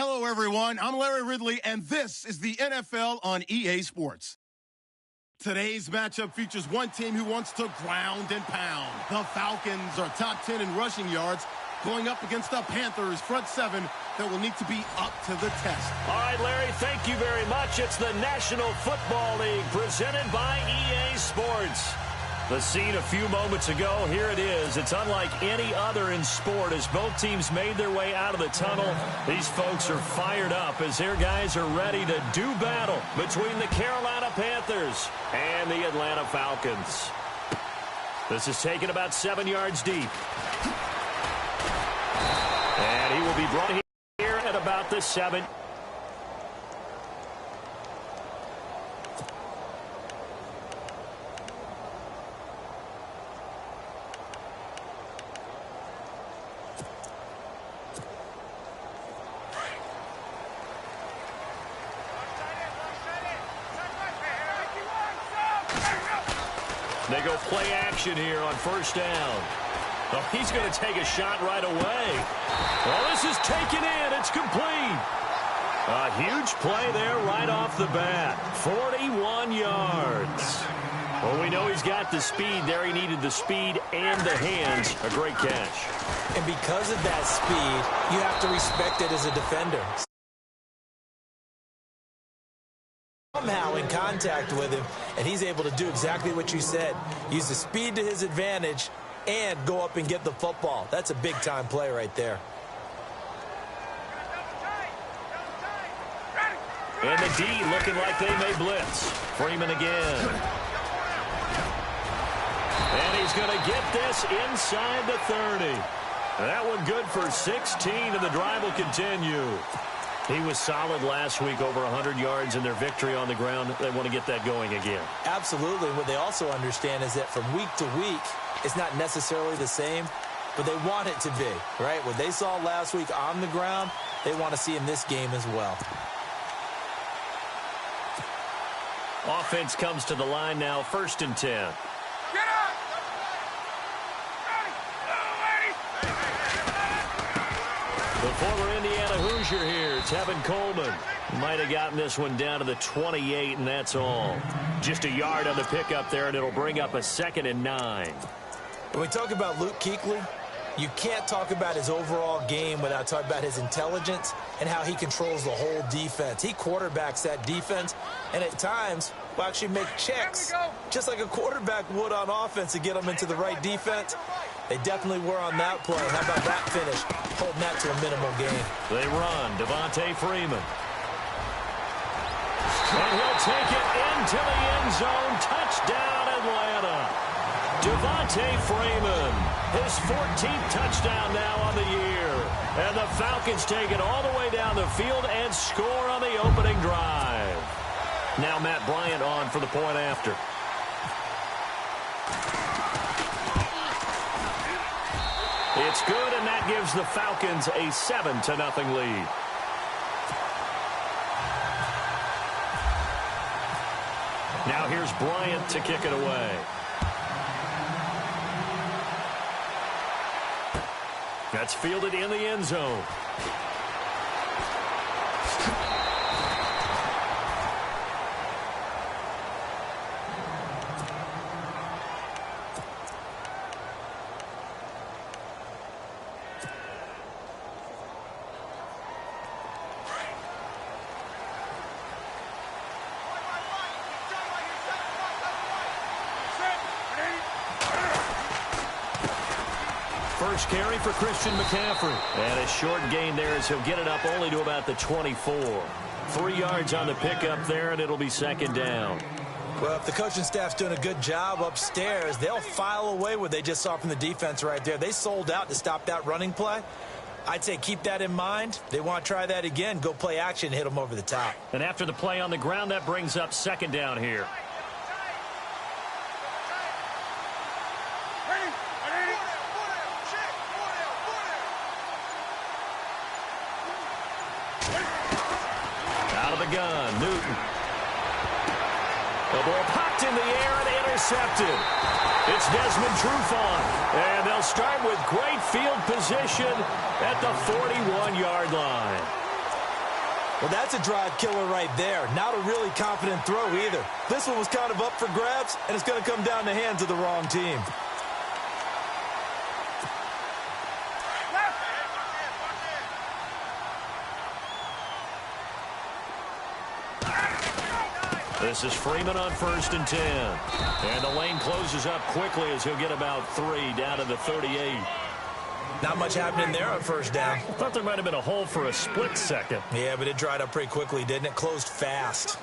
Hello, everyone. I'm Larry Ridley, and this is the NFL on EA Sports. Today's matchup features one team who wants to ground and pound. The Falcons are top 10 in rushing yards, going up against the Panthers' front seven that will need to be up to the test. All right, Larry, thank you very much. It's the National Football League presented by EA Sports. The scene a few moments ago, here it is. It's unlike any other in sport as both teams made their way out of the tunnel. These folks are fired up as their guys are ready to do battle between the Carolina Panthers and the Atlanta Falcons. This is taken about 7 yards deep. And he will be brought here at about the 7. They go play action here on first down. Oh, he's going to take a shot right away. Well, this is taken in. It's complete. A huge play there right off the bat. 41 yards. Well, we know he's got the speed there. He needed the speed and the hands. A great catch. And because of that speed, you have to respect it as a defender. Somehow in contact with him, and he's able to do exactly what you said. Use the speed to his advantage and go up and get the football. That's a big-time play right there. And the D looking like they may blitz. Freeman again. And he's going to get this inside the 30. That one good for 16, and the drive will continue. He was solid last week, over 100 yards in their victory on the ground. They want to get that going again. Absolutely. What they also understand is that from week to week, it's not necessarily the same, but they want it to be, right? What they saw last week on the ground, they want to see in this game as well. Offense comes to the line now, 1st and 10. Get up! The former Indiana Hoosier here, Tevin Coleman. Might have gotten this one down to the 28, and that's all. Just a yard on the pickup there, and it'll bring up a 2nd and 9. When we talk about Luke Kuechly, you can't talk about his overall game without talking about his intelligence and how he controls the whole defense. He quarterbacks that defense, and at times will actually make checks, just like a quarterback would on offense to get them into the right defense. They definitely were on that play. How about that finish? Holding that to a minimal gain. They run. Devontae Freeman. And he'll take it into the end zone. Touchdown, Atlanta. Devontae Freeman, his 14th touchdown now on the year. And the Falcons take it all the way down the field and score on the opening drive. Now Matt Bryant on for the point after. It's good, and that gives the Falcons a 7-0 lead. Now here's Bryant to kick it away. That's fielded in the end zone. First carry for Christian McCaffrey. And a short gain there as he'll get it up only to about the 24. 3 yards on the pickup there, and it'll be 2nd down. Well, if the coaching staff's doing a good job upstairs, they'll file away what they just saw from the defense right there. They sold out to stop that running play. I'd say keep that in mind. They want to try that again. Go play action, hit them over the top. And after the play on the ground, that brings up 2nd down here. Gun, Newton. The ball popped in the air and intercepted. It's Desmond Trufant, and they'll start with great field position at the 41-yard line. Well, that's a drive killer right there. Not a really confident throw either. This one was kind of up for grabs, and it's going to come down the hands of the wrong team. This is Freeman on 1st and 10. And the lane closes up quickly as he'll get about 3 down to the 38. Not much happening there on 1st down. I thought there might have been a hole for a split second. Yeah, but it dried up pretty quickly, didn't it? Closed fast.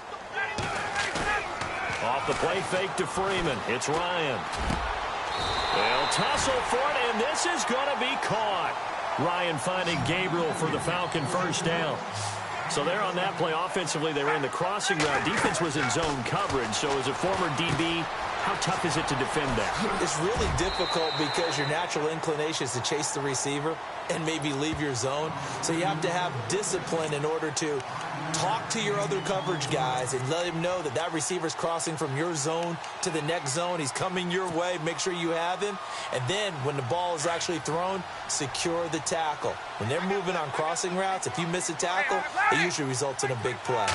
Off the play fake to Freeman. It's Ryan. They'll tussle for it, and this is going to be caught. Ryan finding Gabriel for the Falcon 1st down. So there on that play, offensively, they ran the crossing route. Defense was in zone coverage. So as a former DB, how tough is it to defend that? It's really difficult because your natural inclination is to chase the receiver and maybe leave your zone. So you have to have discipline in order to talk to your other coverage guys and let him know that that receiver's crossing from your zone to the next zone. He's coming your way. Make sure you have him. And then when the ball is actually thrown, secure the tackle. When they're moving on crossing routes, if you miss a tackle, it usually results in a big play.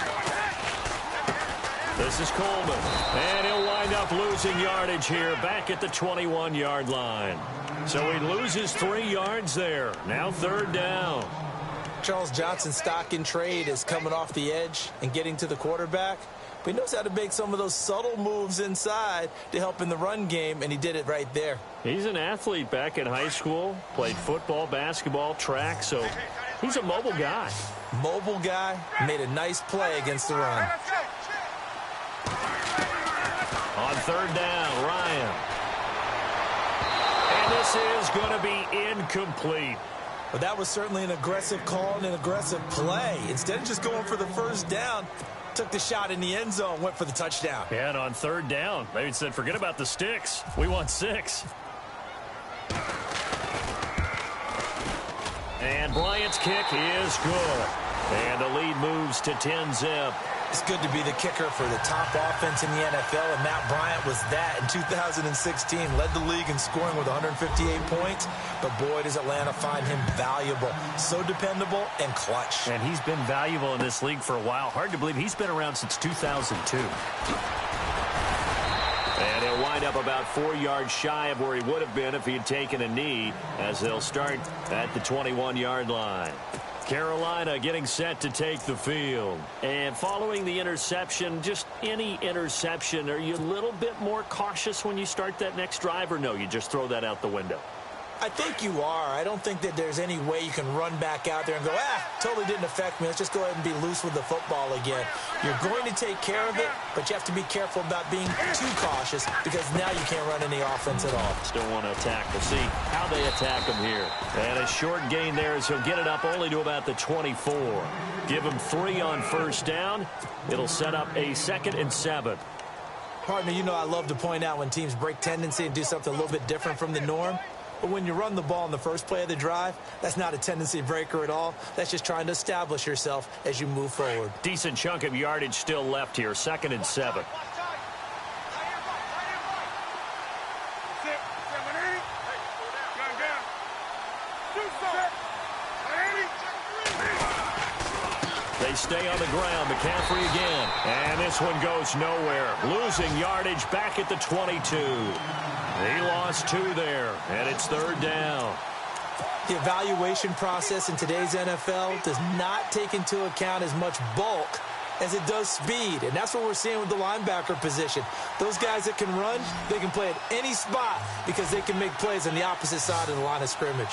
This is Coleman, and he'll wind up losing yardage here back at the 21-yard line. So he loses 3 yards there. Now 3rd down. Charles Johnson's stock in trade is coming off the edge and getting to the quarterback. But he knows how to make some of those subtle moves inside to help in the run game, and he did it right there. He's an athlete back in high school, played football, basketball, track, so he's a mobile guy. Mobile guy, made a nice play against the run. On 3rd down, Ryan. And this is going to be incomplete. But that was certainly an aggressive call and an aggressive play. Instead of just going for the 1st down, took the shot in the end zone, went for the touchdown. Yeah, and on 3rd down, they said, forget about the sticks. We want 6. And Bryant's kick is good. And the lead moves to 10-zip. It's good to be the kicker for the top offense in the NFL, and Matt Bryant was that in 2016. Led the league in scoring with 158 points, but boy, does Atlanta find him valuable. So dependable and clutch. And he's been valuable in this league for a while. Hard to believe he's been around since 2002. And he'll wind up about 4 yards shy of where he would have been if he had taken a knee, as they'll start at the 21-yard line. Carolina getting set to take the field. And following the interception, just any interception, are you a little bit more cautious when you start that next drive, or no, you just throw that out the window? I think you are. I don't think that there's any way you can run back out there and go, totally didn't affect me. Let's just go ahead and be loose with the football again. You're going to take care of it, but you have to be careful about being too cautious because now you can't run any offense at all. Still want to attack. We'll see how they attack him here. And a short gain there as he'll get it up only to about the 24. Give him 3 on 1st down. It'll set up a 2nd and 7. Partner, you know I love to point out when teams break tendency and do something a little bit different from the norm. But when you run the ball in the first play of the drive, that's not a tendency breaker at all. That's just trying to establish yourself as you move forward. Decent chunk of yardage still left here. 2nd and 7. They stay on the ground. McCaffrey again. And this one goes nowhere. Losing yardage back at the 22. He lost 2 there, and it's 3rd down. The evaluation process in today's NFL does not take into account as much bulk as it does speed, and that's what we're seeing with the linebacker position. Those guys that can run, they can play at any spot because they can make plays on the opposite side of the line of scrimmage.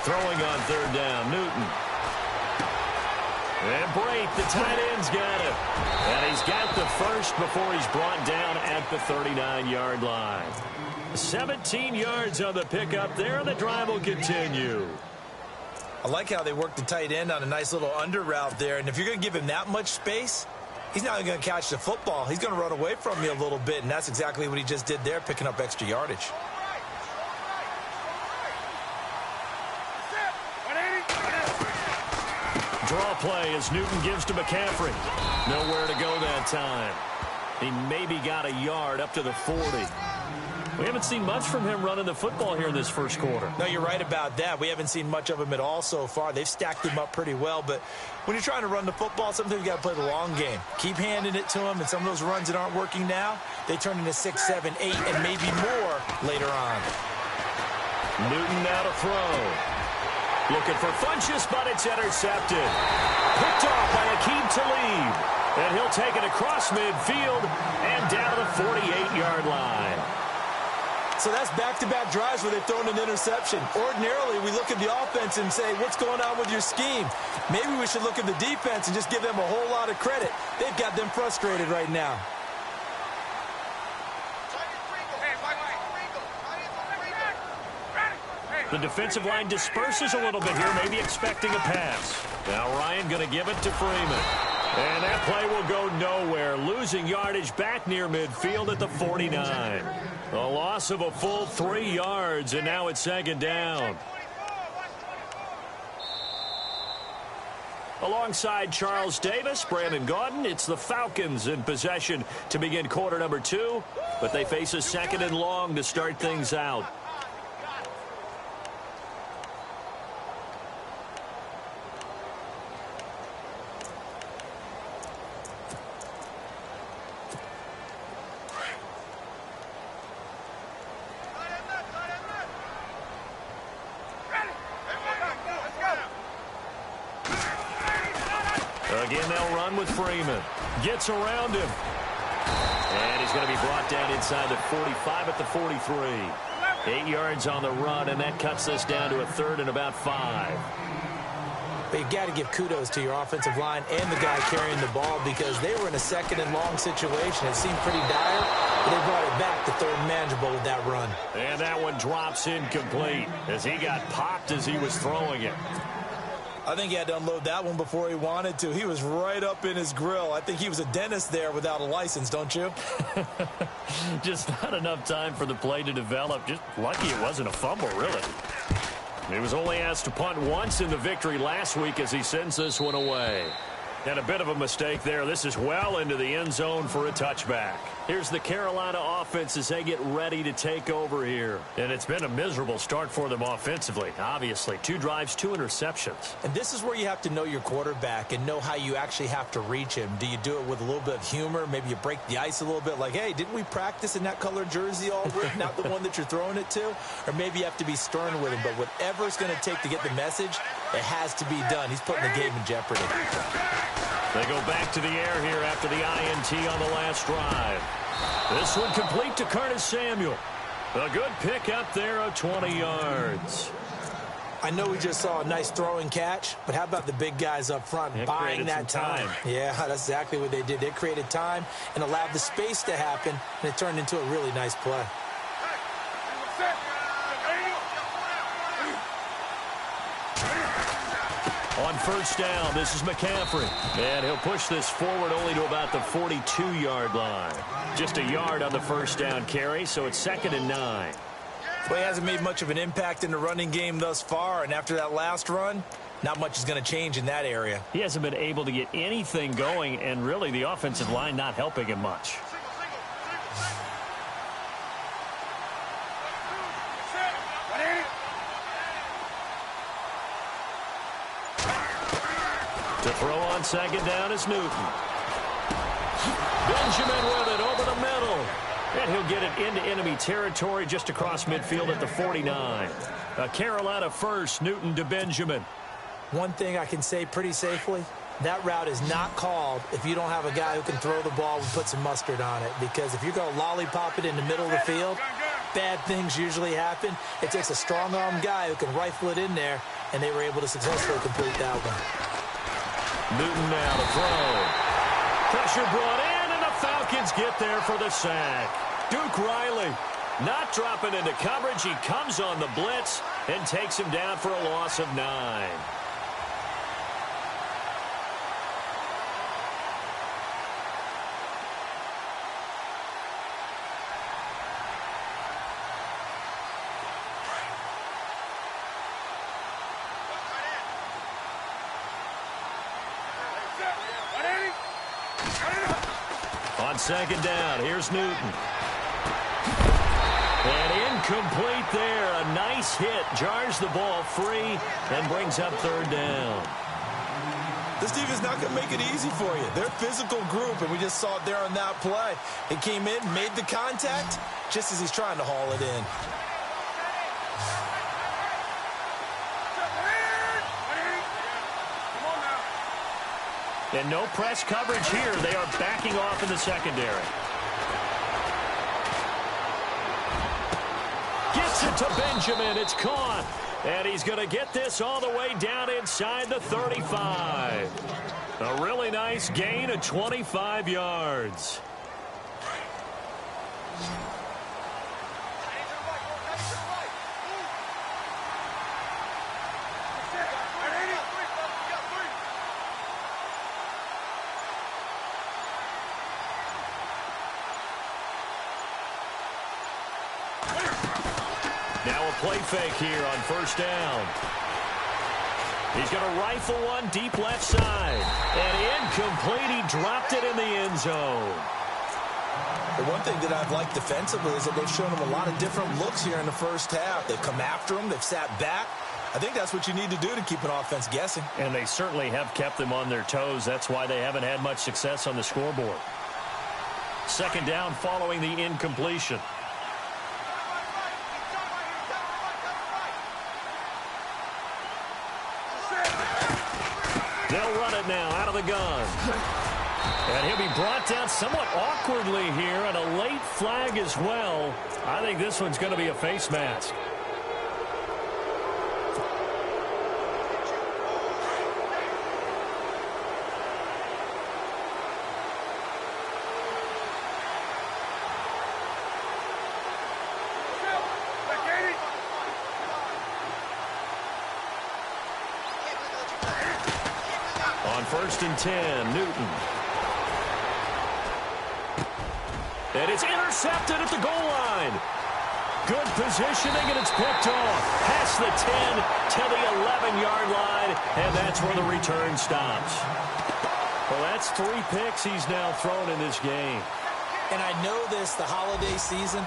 Throwing on 3rd down, Newton. And Brate, the tight end's got it. And he's got the first before he's brought down at the 39-yard line. 17 yards on the pickup there, and the drive will continue. I like how they work the tight end on a nice little under route there. And if you're going to give him that much space, he's not going to catch the football. He's going to run away from you a little bit, and that's exactly what he just did there, picking up extra yardage. Draw play as Newton gives to McCaffrey. Nowhere to go that time. He maybe got a yard up to the 40. We haven't seen much from him running the football here in this first quarter. No, you're right about that. We haven't seen much of him at all so far. They've stacked him up pretty well, but when you're trying to run the football, sometimes you got to play the long game. Keep handing it to him, and some of those runs that aren't working now, they turn into 6, 7, 8, and maybe more later on. Newton now to throw. Looking for Funchess, but it's intercepted. Picked off by Akeem Talib. And he'll take it across midfield and down to the 48-yard line. So that's back-to-back drives where they've thrown an interception. Ordinarily, we look at the offense and say, what's going on with your scheme? Maybe we should look at the defense and just give them a whole lot of credit. They've got them frustrated right now. The defensive line disperses a little bit here, maybe expecting a pass. Now Ryan going to give it to Freeman. And that play will go nowhere, losing yardage back near midfield at the 49. A loss of a full 3 yards, and now it's second down. Alongside Charles Davis, Brandon Gaudin, it's the Falcons in possession to begin quarter number 2, but they face a second and long to start things out. Again, they'll run with Freeman. Gets around him. And he's going to be brought down inside the 45 at the 43. 8 yards on the run, and that cuts us down to a third and about 5. But you've got to give kudos to your offensive line and the guy carrying the ball because they were in a second and long situation. It seemed pretty dire, but they brought it back to third and manageable with that run. And that one drops incomplete as he got popped as he was throwing it. I think he had to unload that one before he wanted to. He was right up in his grill. I think he was a dentist there without a license, don't you? Just not enough time for the play to develop. Just lucky it wasn't a fumble, really. He was only asked to punt once in the victory last week as he sends this one away. And a bit of a mistake there. This is well into the end zone for a touchback. Here's the Carolina offense as they get ready to take over here. And it's been a miserable start for them offensively, obviously. 2 drives, 2 interceptions. And this is where you have to know your quarterback and know how you actually have to reach him. Do you do it with a little bit of humor? Maybe you break the ice a little bit like, hey, didn't we practice in that colored jersey all week? Not the one that you're throwing it to? Or maybe you have to be stern with him. But whatever it's going to take to get the message, it has to be done. He's putting the game in jeopardy. They go back to the air here after the INT on the last drive. This one complete to Curtis Samuel. A good pick up there of 20 yards. I know we just saw a nice throwing catch, but how about the big guys up front buying that time? Yeah, that's exactly what they did. They created time and allowed the space to happen, and it turned into a really nice play. On first down, this is McCaffrey. And he'll push this forward only to about the 42-yard line. Just a yard on the first down carry, so it's 2nd and 9. Well, he hasn't made much of an impact in the running game thus far, and after that last run, not much is going to change in that area. He hasn't been able to get anything going, and really the offensive line not helping him much. To throw on second down is Newton. Benjamin with it over the middle. And he'll get it into enemy territory just across midfield at the 49. Carolina first, Newton to Benjamin. One thing I can say pretty safely, that route is not called if you don't have a guy who can throw the ball and put some mustard on it. Because if you're going to lollipop it in the middle of the field, bad things usually happen. It takes a strong-armed guy who can rifle it in there, and they were able to successfully complete that one. Newton now to throw. Pressure brought in, and the Falcons get there for the sack. Duke Riley not dropping into coverage. He comes on the blitz and takes him down for a loss of 9. On second down, here's Newton. And incomplete there. A nice hit. Jars the ball free and brings up third down. This defense not going to make it easy for you. They're a physical group, and we just saw it there on that play. It came in, made the contact, just as he's trying to haul it in. And no press coverage here. They are backing off in the secondary. Gets it to Benjamin. It's caught. And he's going to get this all the way down inside the 35. A really nice gain of 25 yards. Now a play fake here on first down. He's going to rifle one deep left side. And incomplete. He dropped it in the end zone. The one thing that I've liked defensively is that they've shown him a lot of different looks here in the first half. They've come after him. They've sat back. I think that's what you need to do to keep an offense guessing. And they certainly have kept them on their toes. That's why they haven't had much success on the scoreboard. Second down following the incompletion. They'll run it now out of the gun. And he'll be brought down somewhat awkwardly here, and a late flag as well. I think this one's going to be a face mask. On 1st and 10, Newton. And it's intercepted at the goal line. Good positioning, and it's picked off. Past the 10 to the 11-yard line, and that's where the return stops. Well, that's 3 picks he's now thrown in this game. And I know this, the holiday season,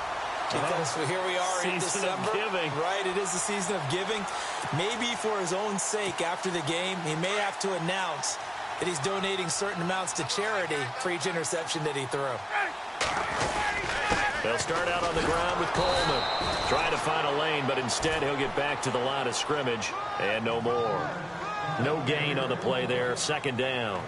because here we are in December. Season of giving. Right, it is the season of giving. Maybe for his own sake after the game, he may have to announce that he's donating certain amounts to charity for each interception that he threw. They'll start out on the ground with Coleman. Trying to find a lane, but instead he'll get back to the line of scrimmage. And no more. No gain on the play there. Second down.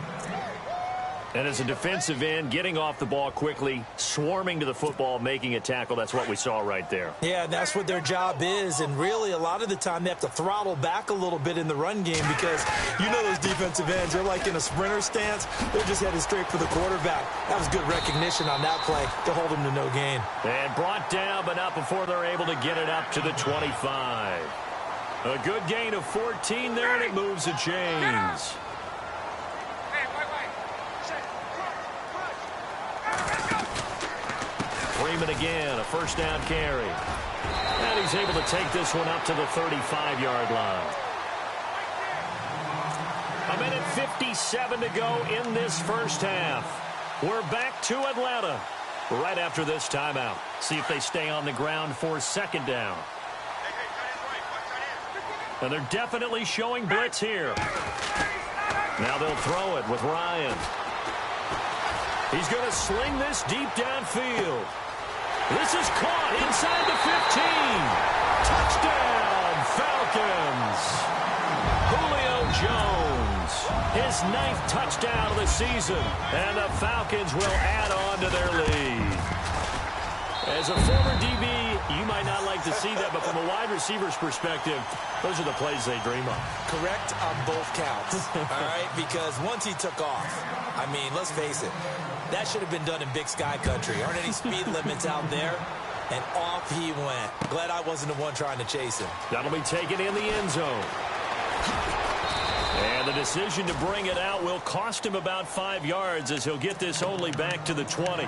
And as a defensive end, getting off the ball quickly, swarming to the football, making a tackle, that's what we saw right there. Yeah, that's what their job is. And really, a lot of the time, they have to throttle back a little bit in the run game because you know those defensive ends, they're like in a sprinter stance. They're just headed straight for the quarterback. That was good recognition on that play to hold him to no gain. And brought down, but not before they're able to get it up to the 25. A good gain of 14 there, and it moves the chains. Freeman again, a first down carry. And he's able to take this one up to the 35-yard line. 1:57 to go in this first half. We're back to Atlanta right after this timeout. See if they stay on the ground for second down. And they're definitely showing blitz here. Now they'll throw it with Ryan. He's going to sling this deep downfield. This is caught inside the 15. Touchdown, Falcons. Julio Jones, his 9th touchdown of the season, and the Falcons will add on to their lead. As a former DB, you might not like to see that, but from a wide receiver's perspective, those are the plays they dream of. Correct on both counts, all right? Because once he took off, I mean, let's face it, that should have been done in Big Sky country. Aren't any speed limits out there? And off he went. Glad I wasn't the one trying to chase him. That'll be taken in the end zone. And the decision to bring it out will cost him about 5 yards as he'll get this only back to the 20.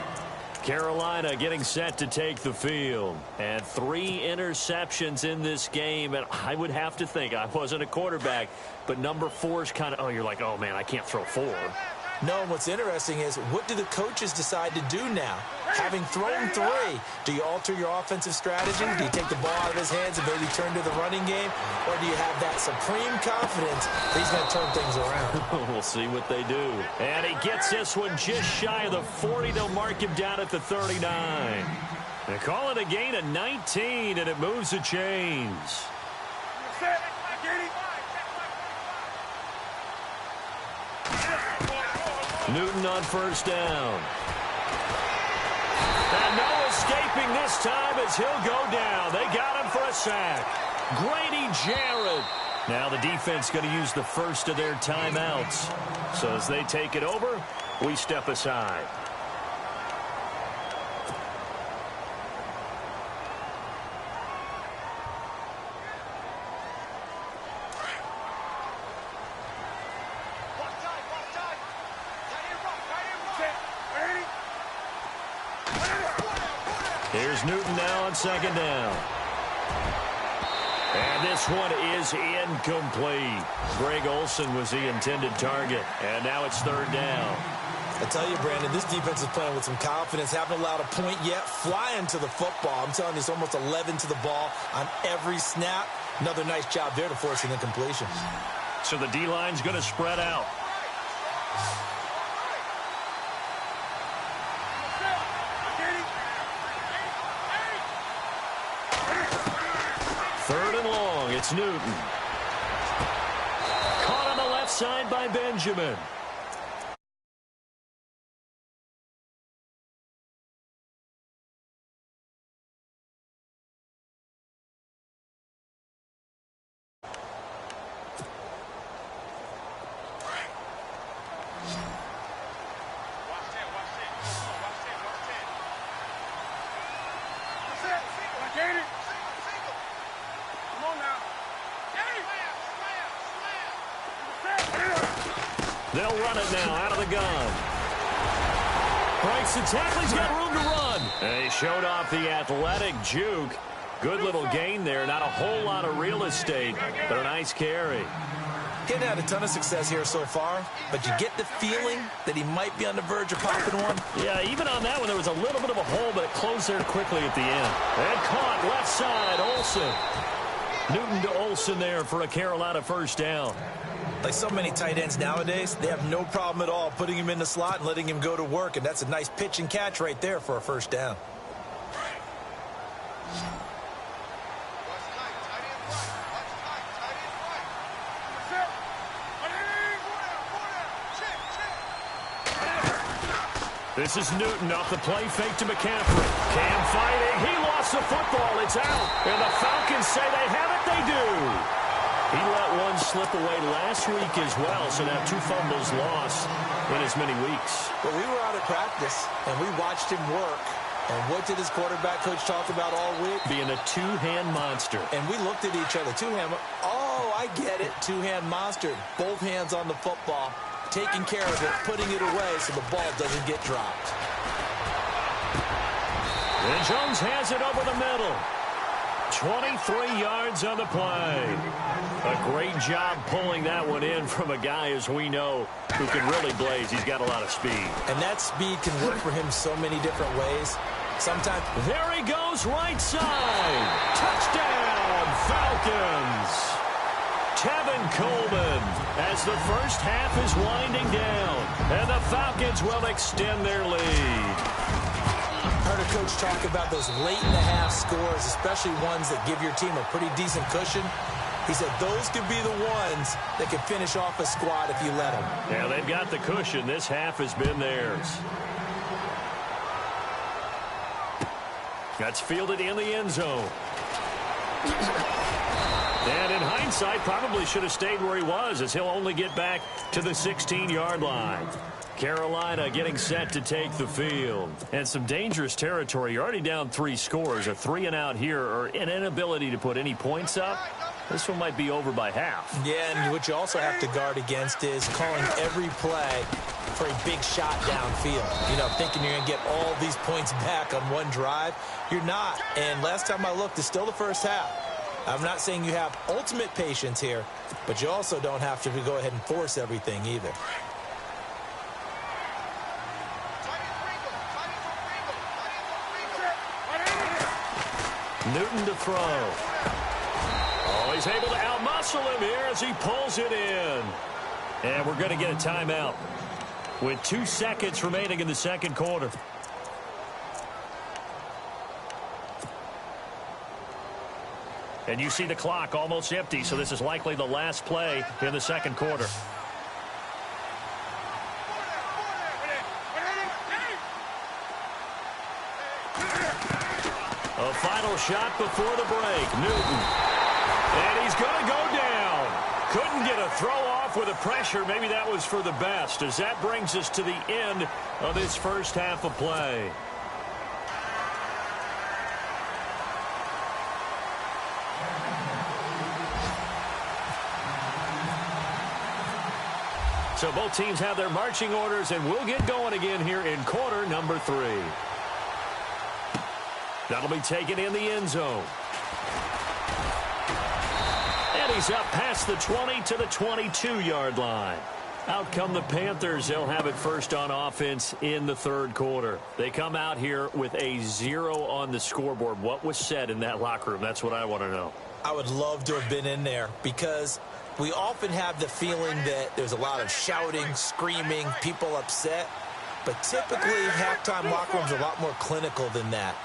Carolina getting set to take the field. And 3 interceptions in this game. And I would have to think, I wasn't a quarterback, but number 4 is kind of, oh, you're like, oh, man, I can't throw 4. No, what's interesting is, what do the coaches decide to do now? Having thrown 3, do you alter your offensive strategy? Do you take the ball out of his hands and maybe turn to the running game? Or do you have that supreme confidence that he's going to turn things around? We'll see what they do. And he gets this one just shy of the 40. They'll mark him down at the 39. They call it a gain of 19, and it moves the chains. Newton on first down. And no escaping this time as he'll go down. They got him for a sack. Grady Jarrett. Now the defense going to use the first of their timeouts. So as they take it over, we step aside. Here's Newton now on second down. And this one is incomplete. Greg Olsen was the intended target. And now it's third down. I tell you, Brandon, this defense is playing with some confidence. Haven't allowed a point yet. Flying to the football. I'm telling you, it's almost 11 to the ball on every snap. Another nice job there to force an incompletion. So the D-line's going to spread out. Third and long, it's Newton. Caught on the left side by Benjamin. They'll run it now out of the gun. Breaks the tackle. He's got room to run. And he showed off the athletic juke. Good little gain there. Not a whole lot of real estate, but a nice carry. Getting had a ton of success here so far, but you get the feeling that he might be on the verge of popping one. Yeah, even on that one, there was a little bit of a hole, but it closed there quickly at the end. And caught left side, Olsen. Newton to Olsen there for a Carolina first down. Like so many tight ends nowadays, they have no problem at all putting him in the slot and letting him go to work, and that's a nice pitch and catch right there for a first down. This is Newton off the play fake to McCaffrey. Cam fighting. He lost the football. It's out. And the Falcons say they have it. They do. He let one slip away last week as well, so now 2 fumbles lost in as many weeks. But we were out at practice, and we watched him work. And what did his quarterback coach talk about all week? Being a two-hand monster. And we looked at each other. Two-hand. Oh, I get it. Two-hand monster. Both hands on the football, taking care of it, putting it away so the ball doesn't get dropped. And Jones has it over the middle. 23 yards on the play. A great job pulling that one in from a guy, as we know, who can really blaze. He's got a lot of speed. And that speed can work for him so many different ways. Sometimes. There he goes, right side. Touchdown, Falcons. Tevin Coleman as the first half is winding down. And the Falcons will extend their lead. Heard a coach talk about those late-in-the-half scores, especially ones that give your team a pretty decent cushion. He said those could be the ones that can finish off a squad if you let them. Yeah, they've got the cushion. This half has been theirs. That's fielded in the end zone. And in hindsight, probably should have stayed where he was, as he'll only get back to the 16-yard line. Carolina getting set to take the field. And some dangerous territory. You're already down 3 scores. A 3-and-out here, or an inability to put any points up. This one might be over by half. Yeah, and what you also have to guard against is calling every play for a big shot downfield. You know, thinking you're going to get all these points back on one drive. You're not. And last time I looked, it's still the first half. I'm not saying you have ultimate patience here, but you also don't have to go ahead and force everything either. Newton to throw. Oh, he's able to outmuscle him here as he pulls it in. And we're going to get a timeout with 2 seconds remaining in the second quarter. And you see the clock almost empty, so this is likely the last play in the second quarter. A final shot before the break. Newton. And he's going to go down. Couldn't get a throw off with the pressure. Maybe that was for the best, as that brings us to the end of this first half of play. So both teams have their marching orders, and we'll get going again here in quarter number 3. That'll be taken in the end zone. And he's up past the 20 to the 22-yard line. Out come the Panthers. They'll have it first on offense in the third quarter. They come out here with a 0 on the scoreboard. What was said in that locker room? That's what I want to know. I would love to have been in there, because we often have the feeling that there's a lot of shouting, screaming, people upset. But typically, halftime locker rooms are a lot more clinical than that.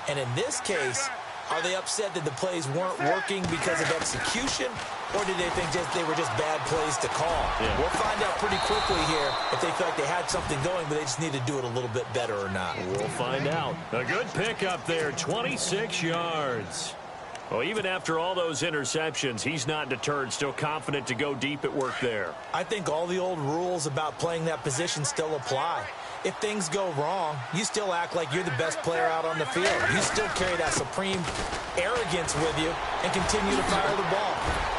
And in this case, are they upset that the plays weren't working because of execution, or did they think they were just bad plays to call? Yeah. We'll find out pretty quickly here if they feel like they had something going, but they just need to do it a little bit better or not. We'll find out. A good pickup there, 26 yards. Well, even after all those interceptions, he's not deterred, still confident to go deep at work there. I think all the old rules about playing that position still apply. If things go wrong, you still act like you're the best player out on the field. You still carry that supreme arrogance with you and continue to fire the ball.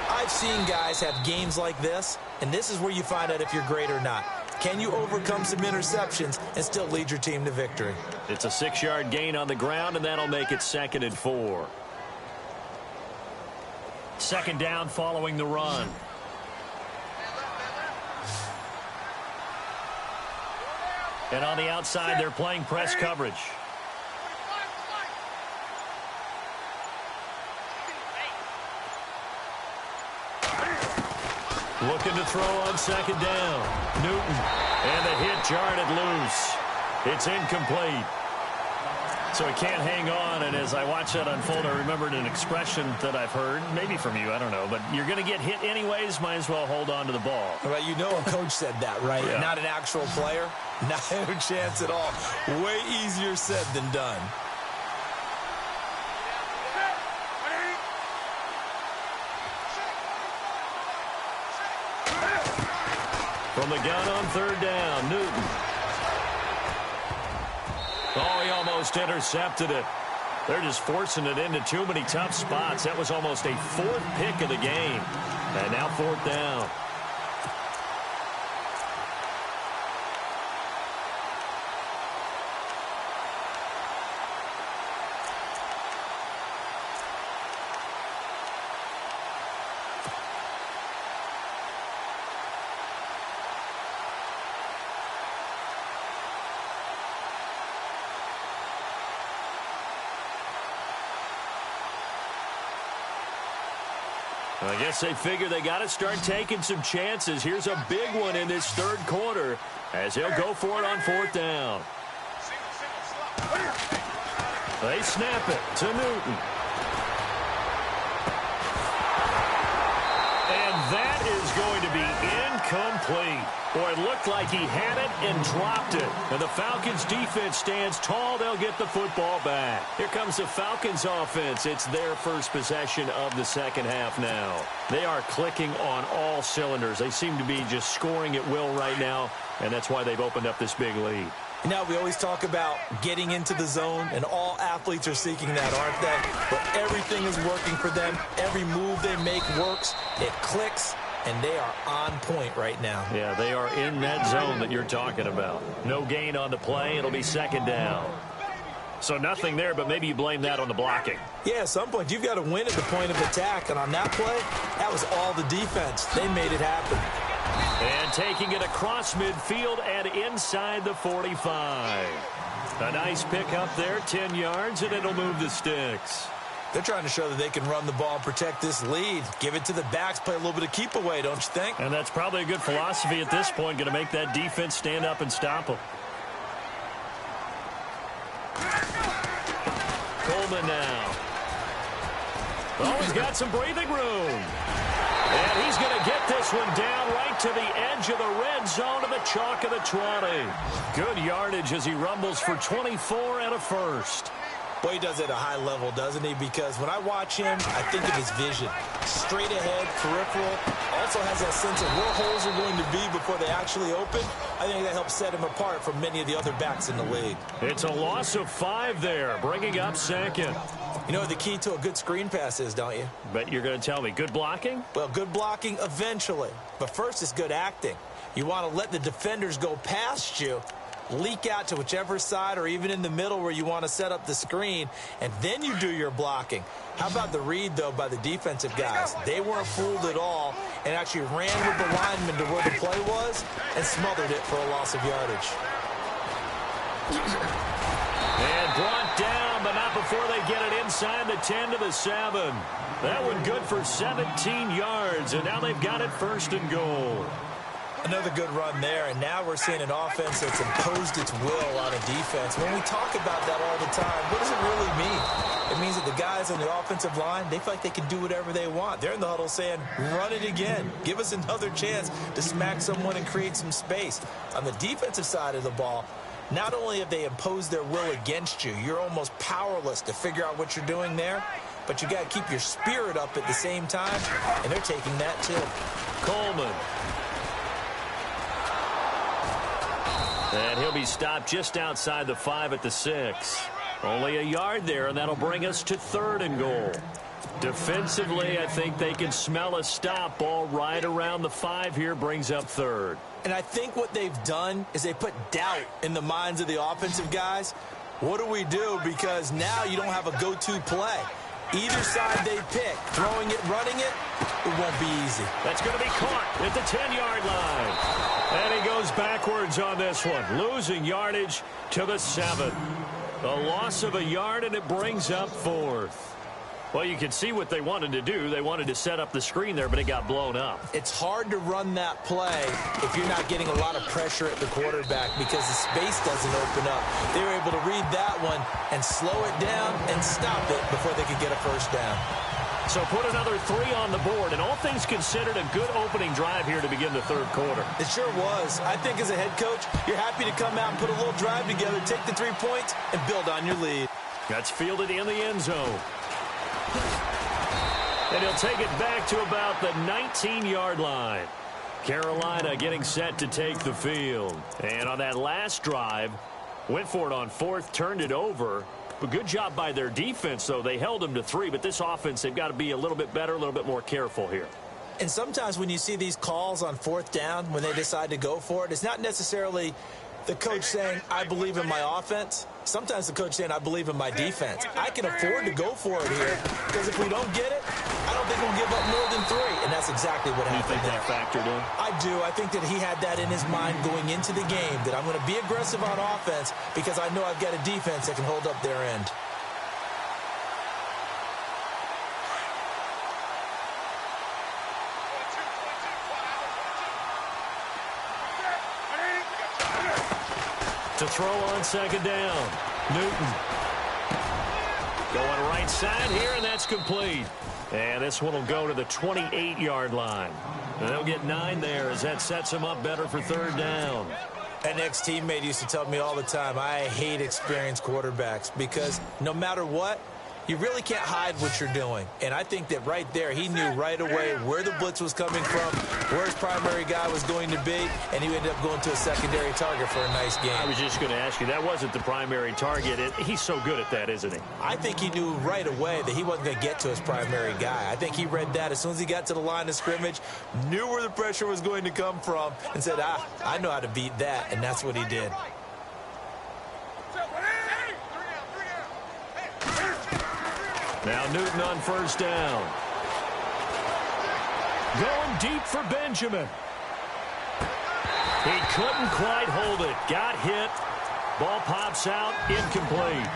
I've seen guys have games like this, and this is where you find out if you're great or not. Can you overcome some interceptions and still lead your team to victory? It's a 6-yard gain on the ground, and that'll make it 2nd and 4. Second down following the run. And on the outside, they're playing press coverage. Looking to throw on second down. Newton. And the hit jarred it loose. It's incomplete. So he can't hang on, and as I watch that unfold, I remembered an expression that I've heard, maybe from you, I don't know, but you're going to get hit anyways, might as well hold on to the ball. Well, you know a coach said that, right? Yeah. Not an actual player? Not a chance at all. Way easier said than done. From the gun on third down, Newton. Oh, he almost intercepted it. They're just forcing it into too many tough spots. That was almost a 4th pick of the game. And now 4th down. I guess they figure they got to start taking some chances. Here's a big one in this third quarter as he'll go for it on 4th down. They snap it to Newton. And that is going to be incomplete. Boy, it looked like he had it and dropped it. And the Falcons defense stands tall. They'll get the football back. Here comes the Falcons offense. It's their first possession of the second half now. They are clicking on all cylinders. They seem to be just scoring at will right now, and that's why they've opened up this big lead. Now, we always talk about getting into the zone, and all athletes are seeking that, aren't they? But everything is working for them. Every move they make works. It clicks. And they are on point right now. Yeah, they are in that zone that you're talking about. No gain on the play. It'll be 2nd down. So nothing there, but maybe you blame that on the blocking. Yeah, at some point, you've got to win at the point of attack. And on that play, that was all the defense. They made it happen. And taking it across midfield and inside the 45. A nice pick up there, 10 yards, and it'll move the sticks. They're trying to show that they can run the ball and protect this lead. Give it to the backs, play a little bit of keep away, don't you think? And that's probably a good philosophy at this point, going to make that defense stand up and stop them. Coleman now. Oh, he's got some breathing room. And he's going to get this one down right to the edge of the red zone to the chalk of the 20. Good yardage as he rumbles for 24 and a first. Boy, he does it at a high level, doesn't he? Because when I watch him, I think of his vision. Straight ahead, peripheral. Also has that sense of where holes are going to be before they actually open. I think that helps set him apart from many of the other backs in the league. It's a loss of 5 there, bringing up second. You know what the key to a good screen pass is, don't you? Bet you're going to tell me. Good blocking? Well, good blocking eventually. But first is good acting. You want to let the defenders go past you, leak out to whichever side or even in the middle where you want to set up the screen, and then you do your blocking. How about the read, though, by the defensive guys? They weren't fooled at all and actually ran with the lineman to where the play was and smothered it for a loss of yardage. And brought down, but not before they get it inside the 10 to the 7. That one good for 17 yards, and now they've got it first and goal. Another good run there, and now we're seeing an offense that's imposed its will on a defense. When we talk about that all the time, what does it really mean? It means that the guys on the offensive line, they feel like they can do whatever they want. They're in the huddle saying, run it again. Give us another chance to smack someone and create some space. On the defensive side of the ball, not only have they imposed their will against you, you're almost powerless to figure out what you're doing there, but you got to keep your spirit up at the same time, and they're taking that too. Coleman. And he'll be stopped just outside the 5 at the 6. Only a yard there, and that'll bring us to 3rd and goal. Defensively, I think they can smell a stop. Ball right around the 5 here, brings up 3rd. And I think what they've done is they put doubt in the minds of the offensive guys. What do we do? Because now you don't have a go-to play. Either side they pick, throwing it, running it, it won't be easy. That's going to be caught at the 10-yard line. And he goes backwards on this one, losing yardage to the 7. A loss of a yard, and it brings up 4th. Well, you can see what they wanted to do. They wanted to set up the screen there, but it got blown up. It's hard to run that play if you're not getting a lot of pressure at the quarterback because the space doesn't open up. They were able to read that one and slow it down and stop it before they could get a first down. So put another 3 on the board, and all things considered, a good opening drive here to begin the 3rd quarter. It sure was. I think as a head coach, you're happy to come out and put a little drive together, take the 3 points, and build on your lead. That's fielded in the end zone. And he'll take it back to about the 19-yard line. Carolina getting set to take the field. And on that last drive, went for it on 4th, turned it over. But good job by their defense, though. They held them to 3, but this offense, they've got to be a little bit better, a little bit more careful here. And sometimes when you see these calls on 4th down, when they decide to go for it, it's not necessarily the coach saying, I believe in my offense. Sometimes the coach saying, I believe in my defense. I can afford to go for it here because if we don't get it, I don't think we'll give up more than 3. And that's exactly what happened. You think that factored in? I do. I think that he had that in his mind going into the game, that I'm going to be aggressive on offense because I know I've got a defense that can hold up their end. To throw on 2nd down. Newton. Going right side here, and that's complete. And this one will go to the 28-yard line. And they'll get 9 there as that sets them up better for 3rd down. An ex-teammate used to tell me all the time, I hate experienced quarterbacks because no matter what, you really can't hide what you're doing. And I think that right there, he knew right away where the blitz was coming from, where his primary guy was going to be, and he ended up going to a secondary target for a nice game. I was just going to ask you, that wasn't the primary target. He's so good at that, isn't he? I think he knew right away that he wasn't going to get to his primary guy. I think he read that as soon as he got to the line of scrimmage, knew where the pressure was going to come from, and said, I know how to beat that, and that's what he did. Now Newton on 1st down. Going deep for Benjamin. He couldn't quite hold it. Got hit. Ball pops out. Incomplete.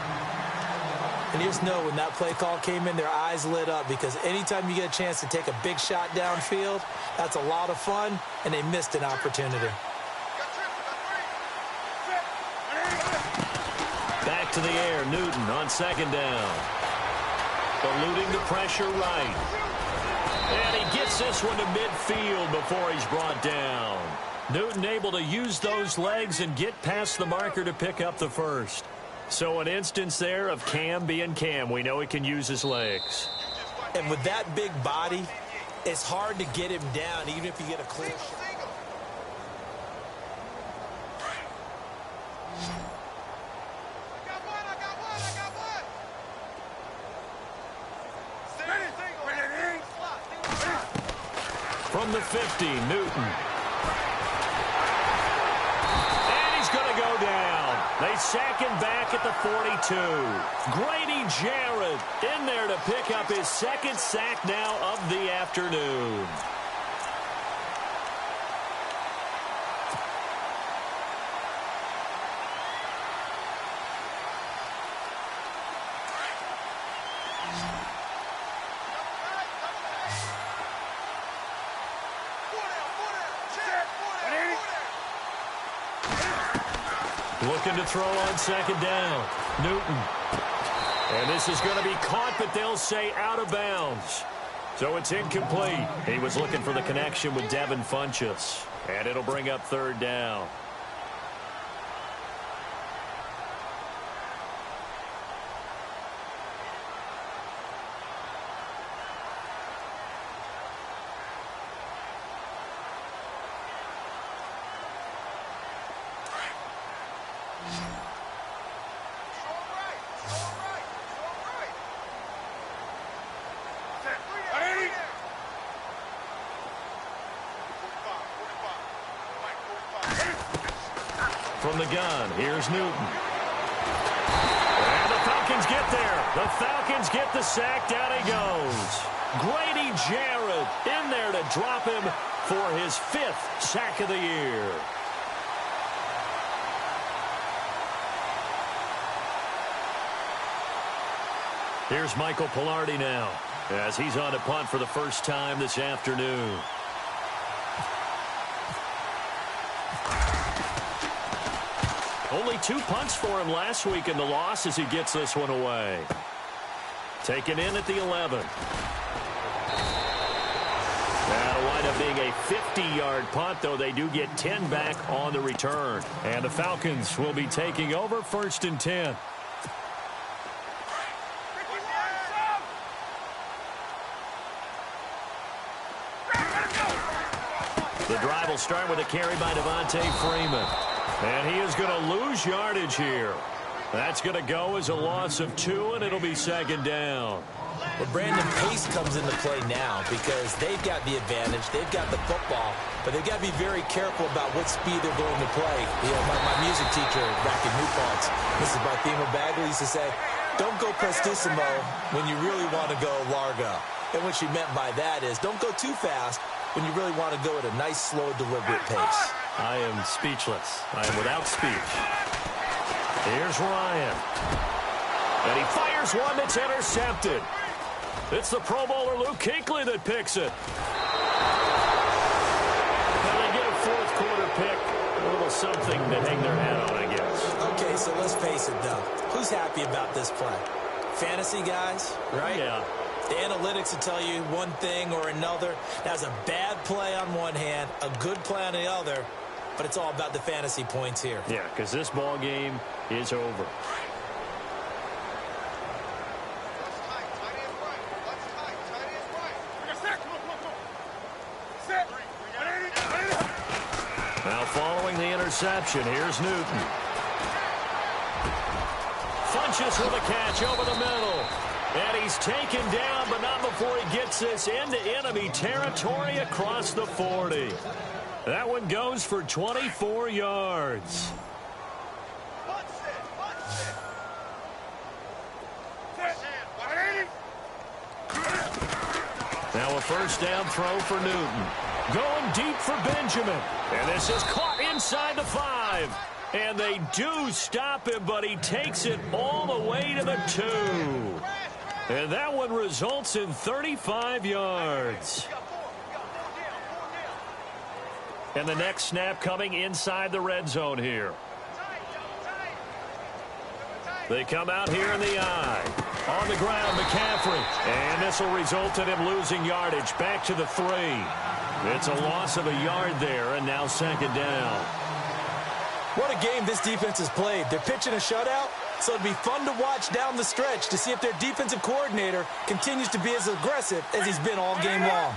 And you just know when that play call came in, their eyes lit up because anytime you get a chance to take a big shot downfield, that's a lot of fun, and they missed an opportunity. Back to the air, Newton on second down. Eluding the pressure right. And he gets this one to midfield before he's brought down. Newton able to use those legs and get past the marker to pick up the first. So an instance there of Cam being Cam. We know he can use his legs. And with that big body, it's hard to get him down even if you get a clear shot. From the 50, Newton. And he's going to go down. They sack him back at the 42. Grady Jarrett in there to pick up his second sack now of the afternoon. Looking to throw on second down. Newton. And this is going to be caught, but they'll say out of bounds. So it's incomplete. He was looking for the connection with Devin Funchess. And it'll bring up third down. From the gun, here's Newton. And the Falcons get there. The Falcons get the sack. Down he goes. Grady Jarrett in there to drop him for his 5th sack of the year. Here's Michael Pilardi now as he's on to punt for the first time this afternoon. Only 2 punts for him last week in the loss as he gets this one away. Taken in at the 11. That'll wind up being a 50-yard punt, though they do get 10 back on the return. And the Falcons will be taking over 1st and 10. The drive will start with a carry by Devontae Freeman. And he is going to lose yardage here. That's going to go as a loss of 2, and it'll be second down. Well, Brandon, pace comes into play now because they've got the advantage. They've got the football, but they've got to be very careful about what speed they're going to play. You know, my music teacher back in New Paltz, Mrs. Barthema Bagley, used to say, don't go prestissimo when you really want to go largo. And what she meant by that is don't go too fast when you really want to go at a nice, slow, deliberate pace. I am speechless. I am without speech. Here's Ryan. And he fires one that's intercepted. It's the Pro Bowler Luke Kuechly that picks it. And they get a 4th quarter pick. A little something to hang their hat on, I guess. Okay, so let's face it, though. Who's happy about this play? Fantasy guys, right? Yeah. The analytics will tell you one thing or another. That's a bad play on one hand, a good play on the other, but it's all about the fantasy points here. Yeah, because this ball game is over. Now following the interception, here's Newton. Funchess with a catch over the middle. And he's taken down, but not before he gets this into enemy territory across the 40. That one goes for 24 yards. Now a first down throw for Newton. Going deep for Benjamin. And this is caught inside the 5. And they do stop him, but he takes it all the way to the 2. And that one results in 35 yards. And the next snap coming inside the red zone here. They come out here in the eye. On the ground, McCaffrey. And this will result in him losing yardage. Back to the 3. It's a loss of a yard there, and now second down. What a game this defense has played. They're pitching a shutout, so it'd be fun to watch down the stretch to see if their defensive coordinator continues to be as aggressive as he's been all game long.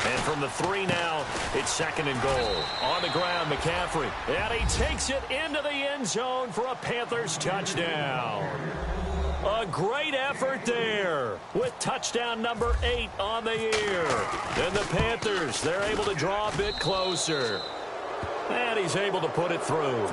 And from the 3 now, it's second and goal. On the ground, McCaffrey. And he takes it into the end zone for a Panthers touchdown. A great effort there with touchdown number 8 on the year. And the Panthers, they're able to draw a bit closer. And he's able to put it through.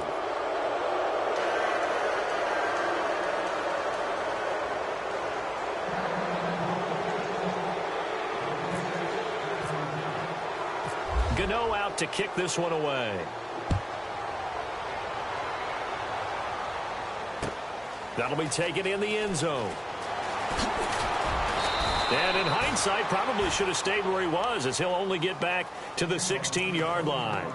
Gano out to kick this one away. That'll be taken in the end zone. And in hindsight, probably should have stayed where he was, as he'll only get back to the 16-yard line.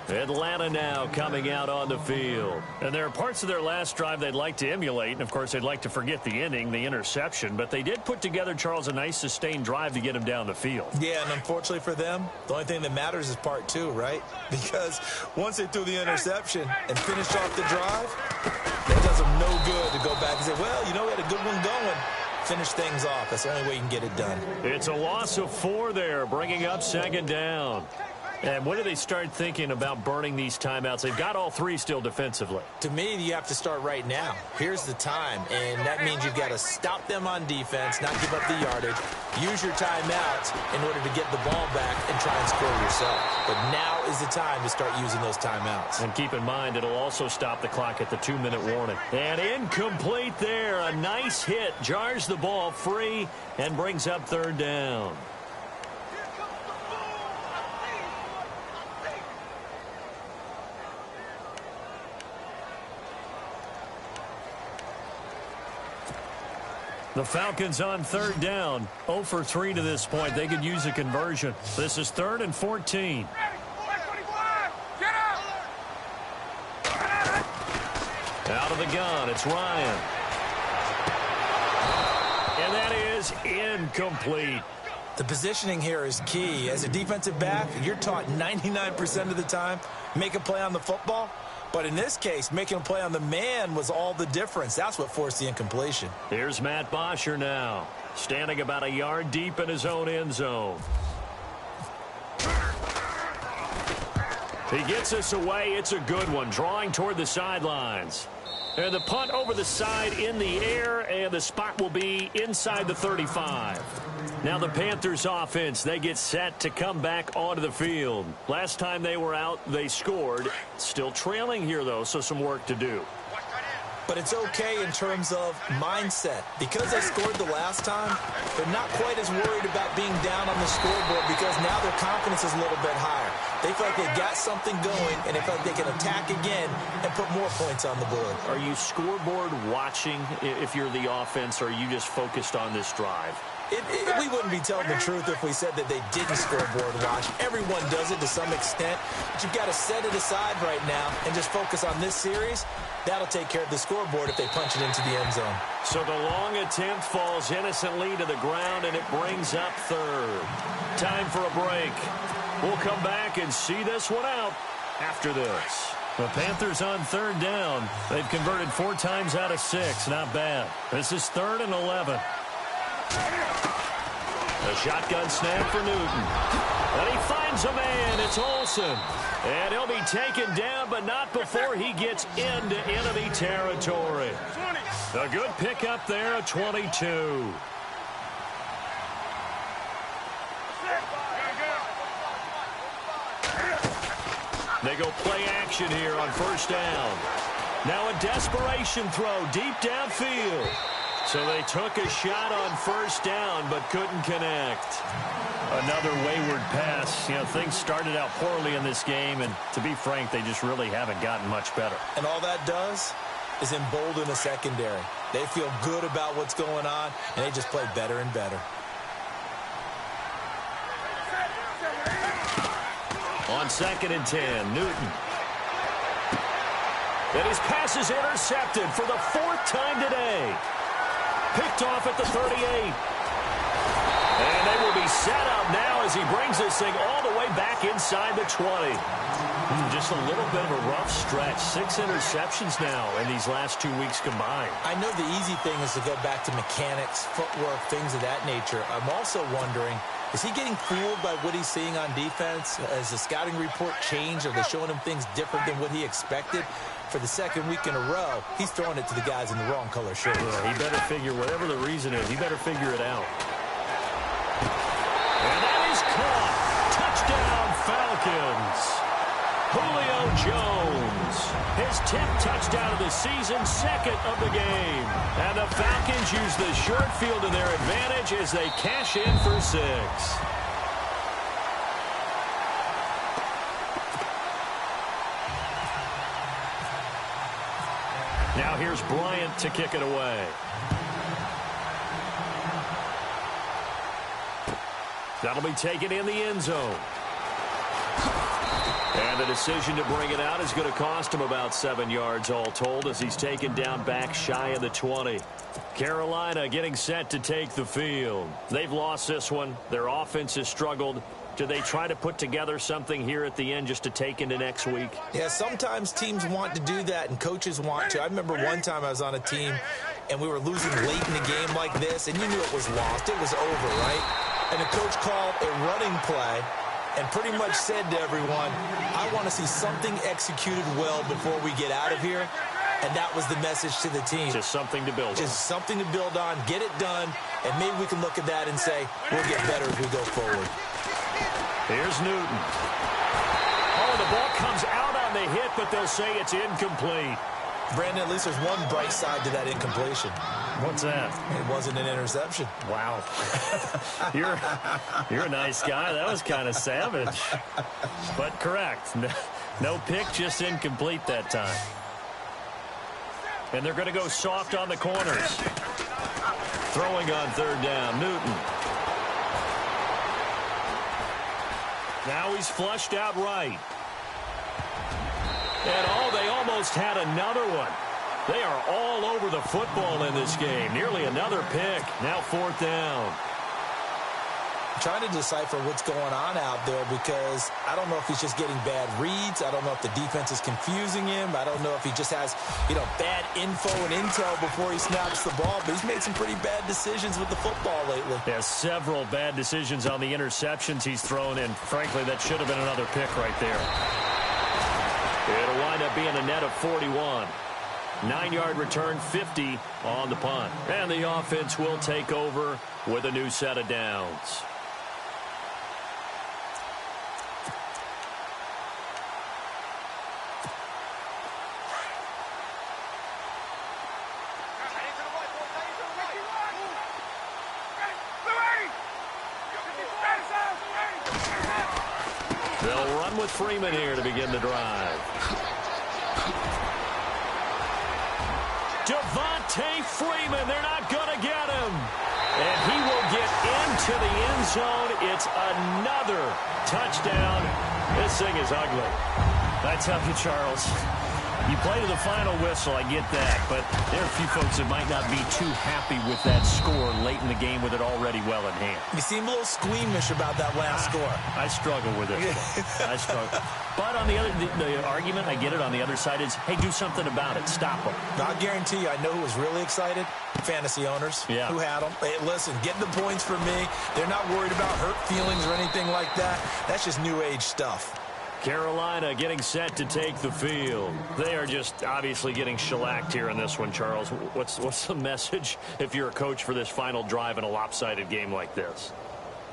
Atlanta now coming out on the field. And there are parts of their last drive they'd like to emulate. And, of course, they'd like to forget the inning, the interception. But they did put together, Charles, a nice sustained drive to get him down the field. Yeah, and unfortunately for them, the only thing that matters is part 2, right? Because once they threw the interception and finished off the drive, that does them no good to go back and say, well, you know, we had a good one going. Finish things off. That's the only way you can get it done. It's a loss of 4 there, bringing up second down. And when do they start thinking about burning these timeouts? They've got all 3 still defensively. To me, you have to start right now. Here's the time, and that means you've got to stop them on defense, not give up the yardage, use your timeouts in order to get the ball back and try and score yourself. But now is the time to start using those timeouts. And keep in mind, it'll also stop the clock at the 2-minute warning. And incomplete there. A nice hit. Jars the ball free and brings up third down. The Falcons on third down. 0 for 3 to this point. They could use a conversion. This is 3rd and 14. Out of the gun, it's Ryan. And that is incomplete. The positioning here is key. As a defensive back, you're taught 99% of the time, make a play on the football. But in this case, making a play on the man was all the difference. That's what forced the incompletion. Here's Matt Bosher now, standing about a yard deep in his own end zone. He gets us away. It's a good one, drawing toward the sidelines. And the punt over the side in the air, and the spot will be inside the 35. Now the Panthers offense, they get set to come back onto the field. Last time they were out, they scored. Still trailing here, though, so some work to do. But it's okay in terms of mindset. Because they scored the last time, they're not quite as worried about being down on the scoreboard because now their confidence is a little bit higher. They feel like they've got something going, and they feel like they can attack again and put more points on the board. Are you scoreboard watching if you're the offense, or are you just focused on this drive? We wouldn't be telling the truth if we said that they didn't scoreboard watch. Everyone does it to some extent, but you've got to set it aside right now and just focus on this series. That'll take care of the scoreboard if they punch it into the end zone. So the long attempt falls innocently to the ground, and it brings up third. Time for a break. We'll come back and see this one out after this. The Panthers on third down. They've converted 4 times out of 6. Not bad. This is 3rd and 11. A shotgun snap for Newton. And he finds a man. It's Olsen. And he'll be taken down, but not before he gets into enemy territory. A good pickup there at 22. They go play action here on first down. Now a desperation throw deep downfield. So they took a shot on first down but couldn't connect. Another wayward pass. You know, things started out poorly in this game, and to be frank, they just really haven't gotten much better. And all that does is embolden a secondary. They feel good about what's going on, and they just play better and better. On 2nd and 10, Newton. And his pass is intercepted for the 4th time today. Picked off at the 38. And they will be set up now as he brings this thing all the way back inside the 20. Just a little bit of a rough stretch. 6 interceptions now in these last 2 weeks combined. I know the easy thing is to go back to mechanics, footwork, things of that nature. I'm also wondering, is he getting fooled by what he's seeing on defense? Has the scouting report changed? Are they showing him things different than what he expected? For the 2nd week in a row, he's throwing it to the guys in the wrong color shirts. Yeah, he better figure, whatever the reason is, he better figure it out. And that is caught. Touchdown, Falcons. Julio Jones, his 10th touchdown of the season, 2nd of the game. And the Falcons use the short field to their advantage as they cash in for 6. Now here's Bryant to kick it away. That'll be taken in the end zone. And the decision to bring it out is going to cost him about 7 yards all told as he's taken down back shy of the 20. Carolina getting set to take the field. They've lost this one. Their offense has struggled. Do they try to put together something here at the end just to take into next week? Yeah, sometimes teams want to do that and coaches want to. I remember one time I was on a team and we were losing late in the game like this, and you knew it was lost. It was over, right? And the coach called a running play and pretty much said to everyone, I want to see something executed well before we get out of here. And that was the message to the team. Just something to build on. Just something to build on, get it done, and maybe we can look at that and say, we'll get better as we go forward. Here's Newton. Oh, the ball comes out on the hit, but they'll say it's incomplete. Brandon, at least there's one bright side to that incompletion. What's that? It wasn't an interception. Wow. You're a nice guy. That was kind of savage. But correct. No pick, just incomplete that time. And they're going to go soft on the corners. Throwing on 3rd down, Newton. Now he's flushed out right. And they almost had another one. They are all over the football in this game. Nearly another pick. Now 4th down. I'm trying to decipher what's going on out there because I don't know if he's just getting bad reads. I don't know if the defense is confusing him. I don't know if he just has, bad info and intel before he snaps the ball. But he's made some pretty bad decisions with the football lately. Yeah, several bad decisions on the interceptions he's thrown, and frankly, that should have been another pick right there. It'll wind up being a net of 41. 9-yard return, 50 on the punt. And the offense will take over with a new set of downs. They'll run with Freeman here to begin the drive. Devontae Freeman, they're not going to get him. And he will get into the end zone. It's another touchdown. This thing is ugly. I tell you, Charles, you play to the final whistle, I get that. But there are a few folks that might not be too happy with that score late in the game with it already well in hand. You seem a little squeamish about that last score. I struggle with it. I struggle. But on the argument, I get it, on the other side is, hey, do something about it. Stop them. I guarantee you, I know who was really excited. Fantasy owners who had them. Hey, listen, get the points for me. They're not worried about hurt feelings or anything like that. That's just new age stuff. Carolina getting set to take the field. They are just obviously getting shellacked here in this one, Charles. What's the message if you're a coach for this final drive in a lopsided game like this?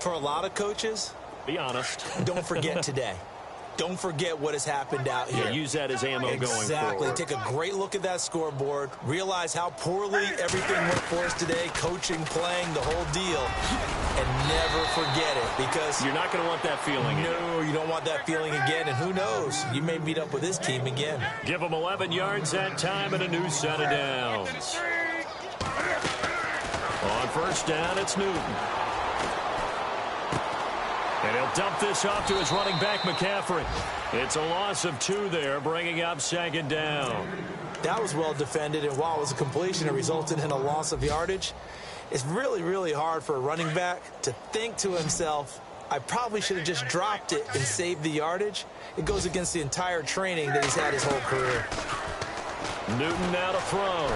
For a lot of coaches, be honest. Don't forget today. Don't forget what has happened out here. Yeah, use that as ammo going forward. Exactly. Take a great look at that scoreboard. Realize how poorly everything went for us today. Coaching, playing, the whole deal. And never forget it because you're not going to want that feeling again. No, you don't want that feeling again. And who knows? You may meet up with this team again. Give them 11 yards that time and a new set of downs. first down, it's Newton. And he'll dump this off to his running back, McCaffrey. It's a loss of 2 there, bringing up second down. That was well defended, and while it was a completion, it resulted in a loss of yardage. It's really, really hard for a running back to think to himself, I probably should have just dropped it and saved the yardage. It goes against the entire training that he's had his whole career. Newton now to throw.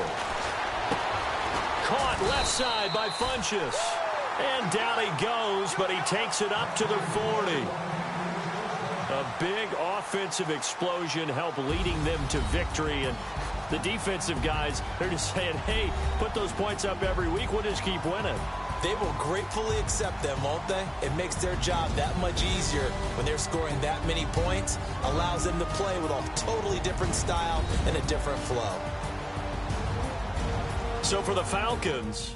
Caught left side by Funchess. And down he goes, but he takes it up to the 40. A big offensive explosion helped leading them to victory. And the defensive guys, they're just saying, hey, put those points up every week. We'll just keep winning. They will gratefully accept them, won't they? It makes their job that much easier when they're scoring that many points. Allows them to play with a totally different style and a different flow. So for the Falcons,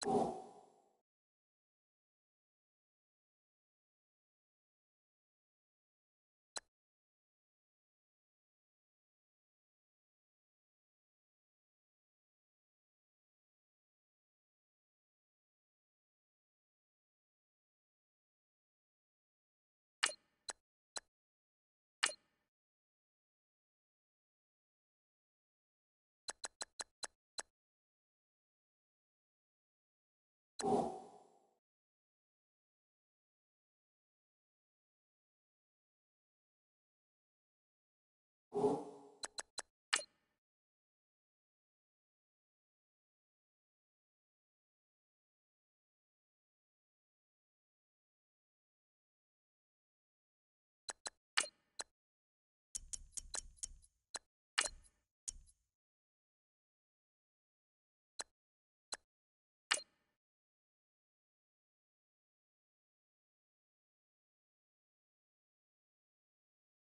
You